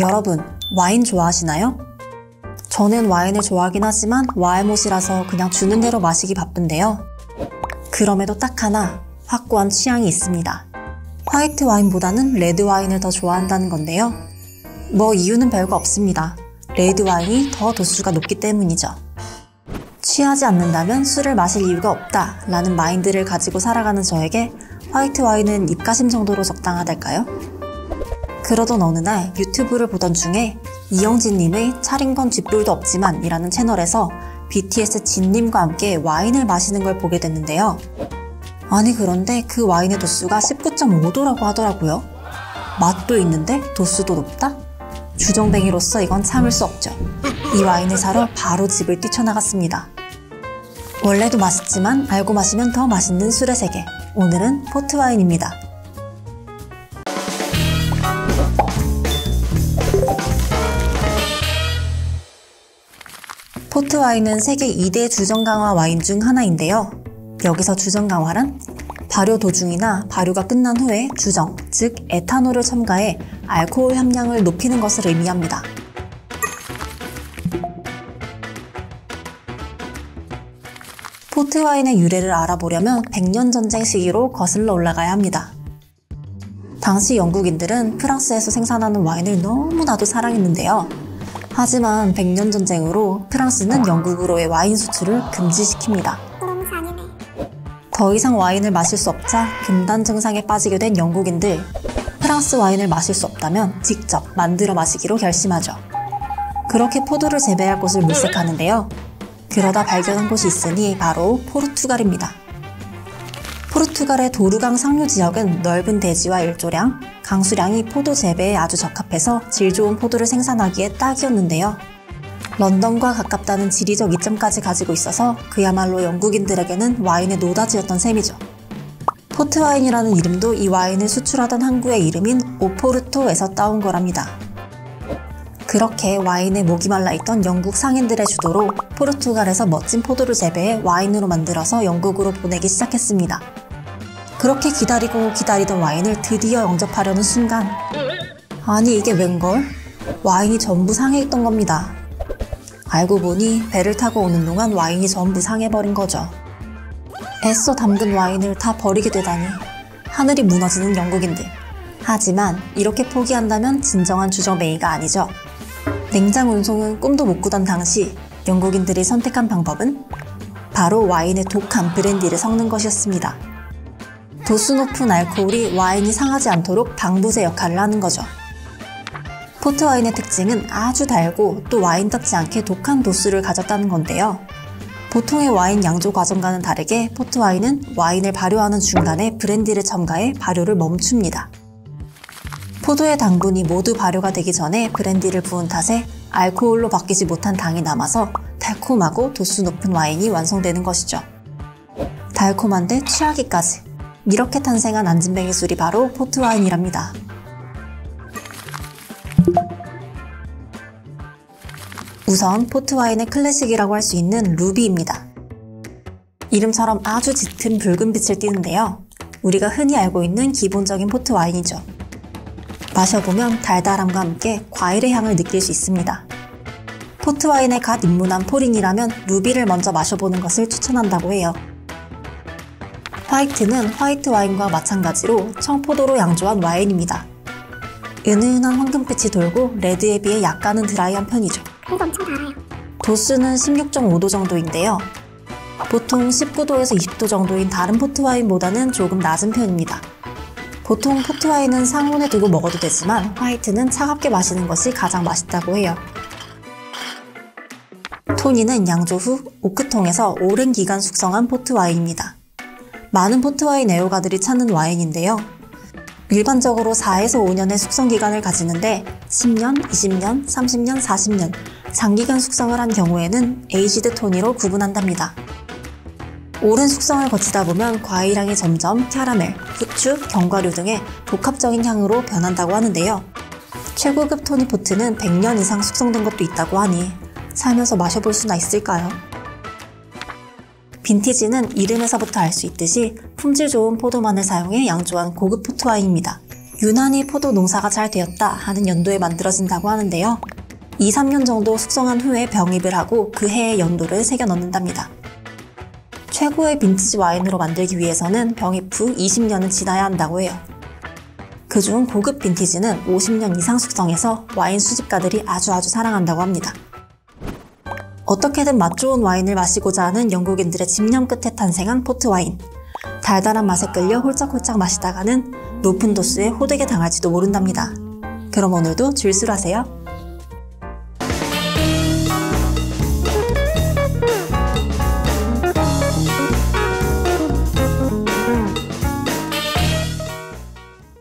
여러분, 와인 좋아하시나요? 저는 와인을 좋아하긴 하지만 와알못이라서 그냥 주는 대로 마시기 바쁜데요. 그럼에도 딱 하나 확고한 취향이 있습니다. 화이트 와인보다는 레드 와인을 더 좋아한다는 건데요. 뭐 이유는 별거 없습니다. 레드 와인이 더 도수가 높기 때문이죠. 취하지 않는다면 술을 마실 이유가 없다 라는 마인드를 가지고 살아가는 저에게 화이트 와인은 입가심 정도로 적당하달까요? 그러던 어느 날 유튜브를 보던 중에 이영진님의 차린 건 쥐뿔도 없지만 이라는 채널에서 BTS 진님과 함께 와인을 마시는 걸 보게 됐는데요. 아니 그런데 그 와인의 도수가 19.5도라고 하더라고요. 맛도 있는데 도수도 높다? 주정뱅이로서 이건 참을 수 없죠. 이 와인을 사러 바로 집을 뛰쳐나갔습니다. 원래도 맛있지만 알고 마시면 더 맛있는 술의 세계. 오늘은 포트와인입니다. 포트와인은 세계 2대 주정강화 와인 중 하나인데요. 여기서 주정강화란 발효 도중이나 발효가 끝난 후에 주정, 즉 에탄올을 첨가해 알코올 함량을 높이는 것을 의미합니다. 포트와인의 유래를 알아보려면 100년 전쟁 시기로 거슬러 올라가야 합니다. 당시 영국인들은 프랑스에서 생산하는 와인을 너무나도 사랑했는데요. 하지만 100년 전쟁으로 프랑스는 영국으로의 와인 수출을 금지시킵니다. 더 이상 와인을 마실 수 없자 금단 증상에 빠지게 된 영국인들. 프랑스 와인을 마실 수 없다면 직접 만들어 마시기로 결심하죠. 그렇게 포도를 재배할 곳을 물색하는데요. 그러다 발견한 곳이 있으니 바로 포르투갈입니다. 포르투갈의 도르강 상류 지역은 넓은 대지와 일조량, 강수량이 포도 재배에 아주 적합해서 질 좋은 포도를 생산하기에 딱이었는데요. 런던과 가깝다는 지리적 이점까지 가지고 있어서 그야말로 영국인들에게는 와인의 노다지였던 셈이죠. 포트와인이라는 이름도 이 와인을 수출하던 항구의 이름인 오포르토에서 따온 거랍니다. 그렇게 와인에 목이 말라있던 영국 상인들의 주도로 포르투갈에서 멋진 포도를 재배해 와인으로 만들어서 영국으로 보내기 시작했습니다. 그렇게 기다리고 기다리던 와인을 드디어 영접하려는 순간, 아니 이게 웬걸? 와인이 전부 상해있던 겁니다. 알고 보니 배를 타고 오는 동안 와인이 전부 상해버린 거죠. 애써 담근 와인을 다 버리게 되다니. 하늘이 무너지는 영국인들. 하지만 이렇게 포기한다면 진정한 주정뱅이가 아니죠. 냉장 운송은 꿈도 못 꾸던 당시 영국인들이 선택한 방법은 바로 와인의 독한 브랜디를 섞는 것이었습니다. 도수 높은 알코올이 와인이 상하지 않도록 방부제 역할을 하는 거죠. 포트와인의 특징은 아주 달고 또 와인답지 않게 독한 도수를 가졌다는 건데요. 보통의 와인 양조 과정과는 다르게 포트와인은 와인을 발효하는 중간에 브랜디를 첨가해 발효를 멈춥니다. 포도의 당분이 모두 발효가 되기 전에 브랜디를 부은 탓에 알코올로 바뀌지 못한 당이 남아서 달콤하고 도수 높은 와인이 완성되는 것이죠. 달콤한데 취하기까지. 이렇게 탄생한 안진뱅이 술이 바로 포트와인이랍니다. 우선 포트와인의 클래식이라고 할 수 있는 루비입니다. 이름처럼 아주 짙은 붉은 빛을 띠는데요. 우리가 흔히 알고 있는 기본적인 포트와인이죠. 마셔보면 달달함과 함께 과일의 향을 느낄 수 있습니다. 포트와인에 갓 입문한 포린이라면 루비를 먼저 마셔보는 것을 추천한다고 해요. 화이트는 화이트 와인과 마찬가지로 청포도로 양조한 와인입니다. 은은한 황금빛이 돌고 레드에 비해 약간은 드라이한 편이죠. 그래도 엄청 달아요. 도수는 16.5도 정도인데요. 보통 19도에서 20도 정도인 다른 포트와인보다는 조금 낮은 편입니다. 보통 포트와인은 상온에 두고 먹어도 되지만 화이트는 차갑게 마시는 것이 가장 맛있다고 해요. 토니는 양조 후 오크통에서 오랜 기간 숙성한 포트와인입니다. 많은 포트와인 애호가들이 찾는 와인인데요. 일반적으로 4에서 5년의 숙성 기간을 가지는데 10년, 20년, 30년, 40년 장기간 숙성을 한 경우에는 에이지드 토니로 구분한답니다. 오랜 숙성을 거치다 보면 과일향이 점점 캐러멜, 후추, 견과류 등의 복합적인 향으로 변한다고 하는데요. 최고급 토니 포트는 100년 이상 숙성된 것도 있다고 하니 살면서 마셔볼 수나 있을까요? 빈티지는 이름에서부터 알 수 있듯이 품질 좋은 포도만을 사용해 양조한 고급 포트와인입니다. 유난히 포도 농사가 잘 되었다 하는 연도에 만들어진다고 하는데요. 2, 3년 정도 숙성한 후에 병입을 하고 그 해의 연도를 새겨 넣는답니다. 최고의 빈티지 와인으로 만들기 위해서는 병입 후 20년은 지나야 한다고 해요. 그중 고급 빈티지는 50년 이상 숙성해서 와인 수집가들이 아주 사랑한다고 합니다. 어떻게든 맛 좋은 와인을 마시고자 하는 영국인들의 집념 끝에 탄생한 포트와인. 달달한 맛에 끌려 홀짝홀짝 마시다가는 높은 도수에 호되게 당할지도 모른답니다. 그럼 오늘도 줄술하세요.